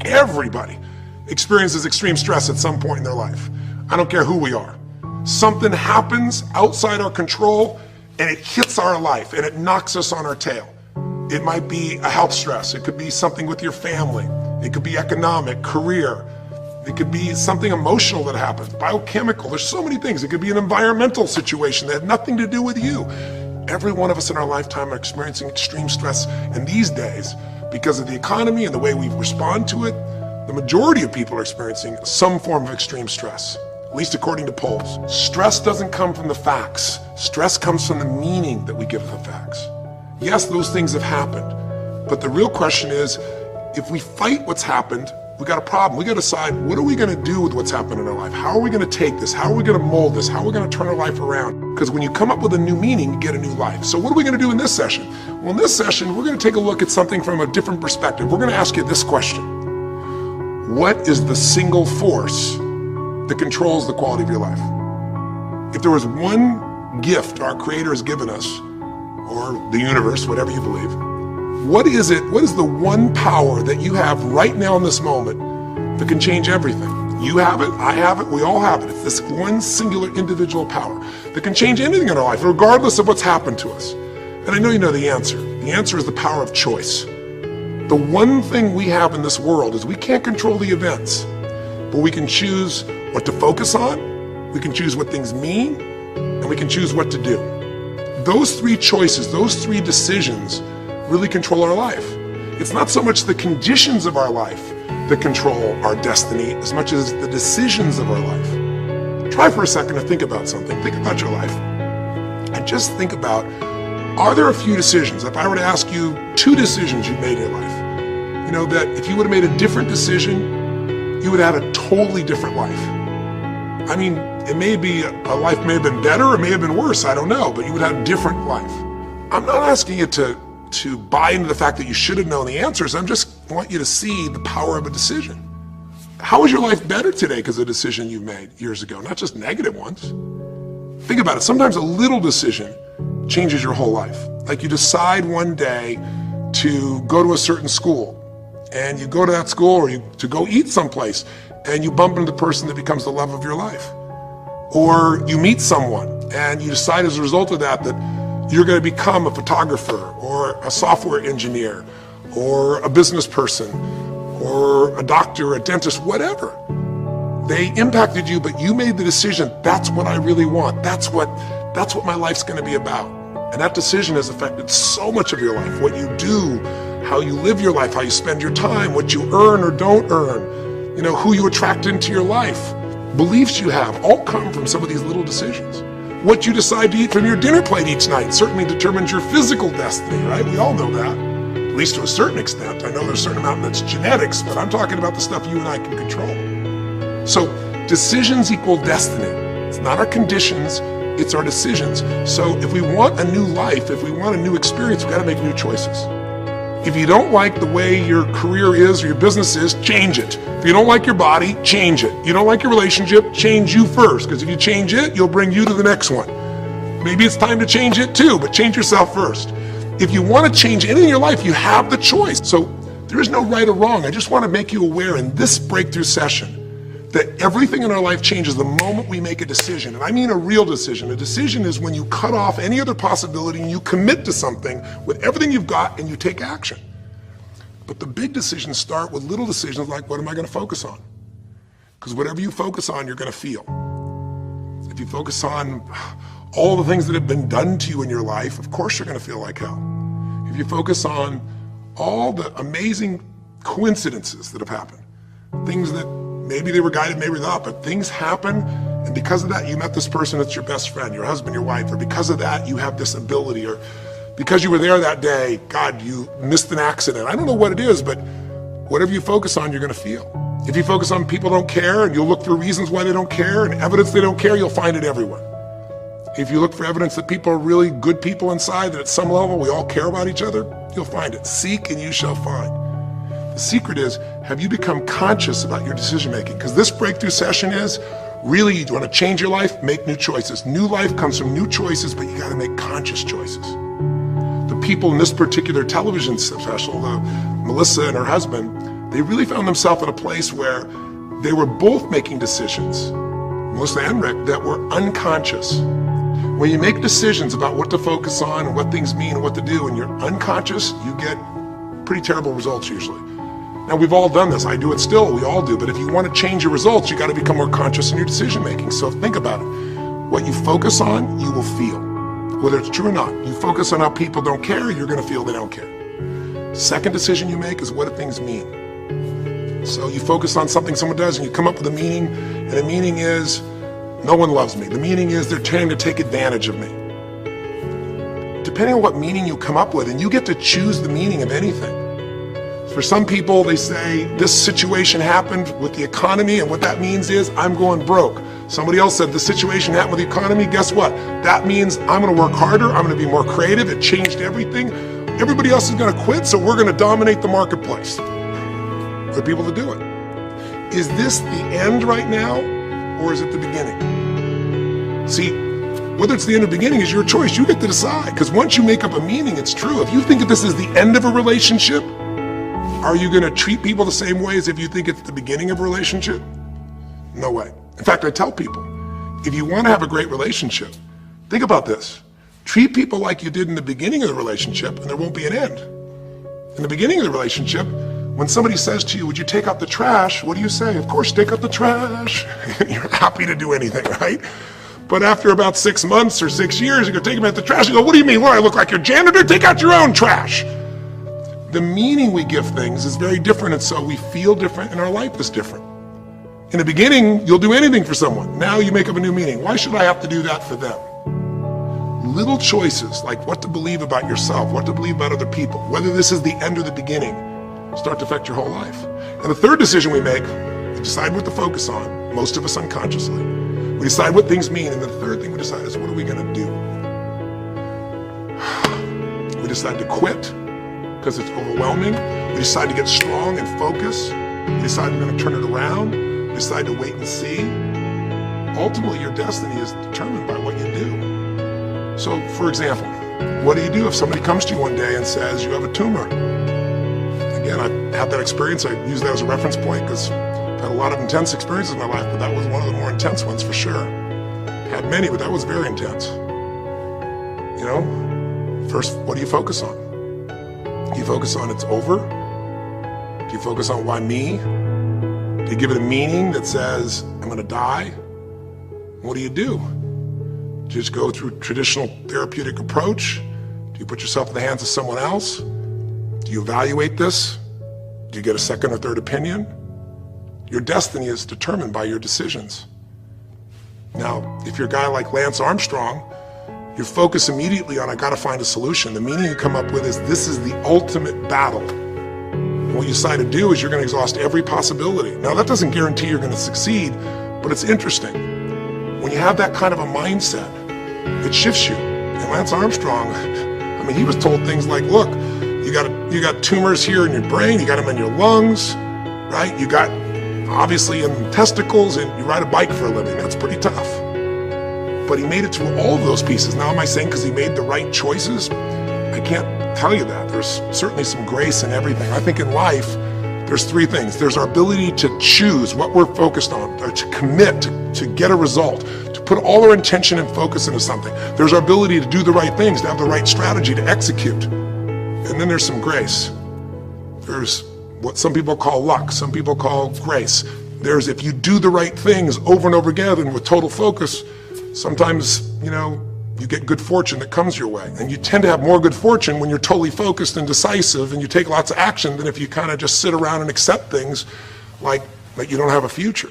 Everybody experiences extreme stress at some point in their life. I don't care who we are. Something happens outside our control and it hits our life and it knocks us on our tail. It might be a health stress. It could be something with your family. It could be economic, career. It could be something emotional that happens, biochemical. There's so many things. It could be an environmental situation that had nothing to do with you. Every one of us in our lifetime are experiencing extreme stress. And these days, because of the economy and the way we respond to it, the majority of people are experiencing some form of extreme stress, at least according to polls. Stress doesn't come from the facts. Stress comes from the meaning that we give the facts. Yes, those things have happened, but the real question is, if we fight what's happened, we got a problem. We got to decide, what are we going to do with what's happened in our life? How are we going to take this? How are we going to mold this? How are we going to turn our life around? Because when you come up with a new meaning, you get a new life. So what are we going to do in this session? Well, in this session, we're going to take a look at something from a different perspective. We're going to ask you this question. What is the single force that controls the quality of your life? If there was one gift our Creator has given us, or the universe, whatever you believe, what is it? What is the one power that you have right now in this moment that can change everything? You have it, I have it, we all have it. It's this one singular individual power that can change anything in our life, regardless of what's happened to us. And I know you know the answer. The answer is the power of choice. The one thing we have in this world is we can't control the events, but we can choose what to focus on, we can choose what things mean, and we can choose what to do. Those three choices, those three decisions really control our life. It's not so much the conditions of our life that control our destiny as much as the decisions of our life. Try for a second to think about something. Think about your life. And just think about, are there a few decisions? If I were to ask you 2 decisions you've made in your life, you know, that if you would have made a different decision, you would have had a totally different life. I mean, it may be, a life may have been better or may have been worse, I don't know, but you would have a different life. I'm not asking you to buy into the fact that you should have known the answers. I just want you to see the power of a decision. How is your life better today because of a decision you made years ago, not just negative ones? Think about it. Sometimes a little decision changes your whole life. Like you decide one day to go to a certain school, and you go to that school, or to go eat someplace, and you bump into the person that becomes the love of your life. Or you meet someone, and you decide as a result of that you're going to become a photographer or a software engineer or a business person or a doctor, a dentist, whatever. They impacted you, but you made the decision, that's what I really want. That's what my life's going to be about. And that decision has affected so much of your life, what you do, how you live your life, how you spend your time, what you earn or don't earn, you know, who you attract into your life. Beliefs you have all come from some of these little decisions. What you decide to eat from your dinner plate each night certainly determines your physical destiny, right? We all know that, at least to a certain extent. I know there's a certain amount that's genetics, but I'm talking about the stuff you and I can control. So decisions equal destiny. It's not our conditions, it's our decisions. So if we want a new life, if we want a new experience, we've got to make new choices. If you don't like the way your career is or your business is, change it. If you don't like your body, change it. You don't like your relationship, change you first, because if you change it, you'll bring you to the next one. Maybe it's time to change it too, but change yourself first. If you want to change anything in your life, you have the choice. So there is no right or wrong. I just want to make you aware in this breakthrough session that everything in our life changes the moment we make a decision. And I mean a real decision. A decision is when you cut off any other possibility and you commit to something with everything you've got and you take action. But the big decisions start with little decisions like, what am I going to focus on? Because whatever you focus on, you're going to feel. If you focus on all the things that have been done to you in your life, of course you're going to feel like hell. If you focus on all the amazing coincidences that have happened, things that maybe they were guided, maybe not, but things happen, and because of that, you met this person that's your best friend, your husband, your wife, or because of that, you have this ability, or because you were there that day, God, you missed an accident. I don't know what it is, but whatever you focus on, you're going to feel. If you focus on people don't care, and you'll look for reasons why they don't care, and evidence they don't care, you'll find it everywhere. If you look for evidence that people are really good people inside, that at some level we all care about each other, you'll find it. Seek and you shall find. The secret is, have you become conscious about your decision-making? Because this breakthrough session is, really, you want to change your life, make new choices. New life comes from new choices, but you got to make conscious choices. The people in this particular television special, Melissa and her husband, they really found themselves in a place where they were both making decisions, Melissa and Rick, that were unconscious. When you make decisions about what to focus on and what things mean and what to do, and you're unconscious, you get pretty terrible results usually. Now, we've all done this. I do it still. We all do. But if you want to change your results, you got to become more conscious in your decision making. So think about it. What you focus on, you will feel. Whether it's true or not. You focus on how people don't care, you're going to feel they don't care. Second decision you make is what do things mean. So you focus on something someone does and you come up with a meaning, and the meaning is no one loves me. The meaning is they're trying to take advantage of me. Depending on what meaning you come up with, and you get to choose the meaning of anything. For some people, they say this situation happened with the economy, and what that means is I'm going broke. Somebody else said the situation happened with the economy. Guess what? That means I'm going to work harder. I'm going to be more creative. It changed everything. Everybody else is going to quit, so we're going to dominate the marketplace. For people to do it. Is this the end right now, or is it the beginning? See, whether it's the end or beginning is your choice. You get to decide, because once you make up a meaning, it's true. If you think that this is the end of a relationship, are you going to treat people the same way as if you think it's the beginning of a relationship? No way. In fact, I tell people, if you want to have a great relationship, think about this. Treat people like you did in the beginning of the relationship, and there won't be an end. In the beginning of the relationship, when somebody says to you, would you take out the trash? What do you say? Of course, take out the trash. You're happy to do anything, right? But after about 6 months or 6 years, you go take them out the trash. You go, what do you mean? What, I look like your janitor? Take out your own trash. The meaning we give things is very different, and so we feel different, and our life is different. In the beginning, you'll do anything for someone. Now you make up a new meaning. Why should I have to do that for them? Little choices, like what to believe about yourself, what to believe about other people, whether this is the end or the beginning, start to affect your whole life. And the third decision we make, we decide what to focus on, most of us unconsciously. We decide what things mean, and the third thing we decide is what are we going to do? We decide to quit, because it's overwhelming. We decide to get strong and focus. We decide we're going to turn it around. We decide to wait and see. Ultimately, your destiny is determined by what you do. So, for example, what do you do if somebody comes to you one day and says you have a tumor? Again, I've had that experience. I use that as a reference point because I've had a lot of intense experiences in my life, but that was one of the more intense ones for sure. Had many, but that was very intense. You know, first, what do you focus on? Do you focus on it's over? Do you focus on why me? Do you give it a meaning that says, I'm going to die? What do? Do you just go through traditional therapeutic approach? Do you put yourself in the hands of someone else? Do you evaluate this? Do you get a second or third opinion? Your destiny is determined by your decisions. Now, if you're a guy like Lance Armstrong, you focus immediately on, I gotta find a solution. The meaning you come up with is, this is the ultimate battle. And what you decide to do is you're gonna exhaust every possibility. Now that doesn't guarantee you're gonna succeed, but it's interesting. When you have that kind of a mindset, it shifts you. And Lance Armstrong, I mean, he was told things like, look, you got tumors here in your brain, you got them in your lungs, right? You got, obviously, in testicles, and you ride a bike for a living. That's pretty tough. But he made it through all of those pieces. Now, am I saying because he made the right choices? I can't tell you that. There's certainly some grace in everything. I think in life, there's three things. There's our ability to choose what we're focused on, or to commit, to get a result, to put all our intention and focus into something. There's our ability to do the right things, to have the right strategy, to execute. And then there's some grace. There's what some people call luck, some people call grace. There's if you do the right things over and over again and with total focus, sometimes, you know, you get good fortune that comes your way. And you tend to have more good fortune when you're totally focused and decisive and you take lots of action than if you kind of just sit around and accept things like that you don't have a future.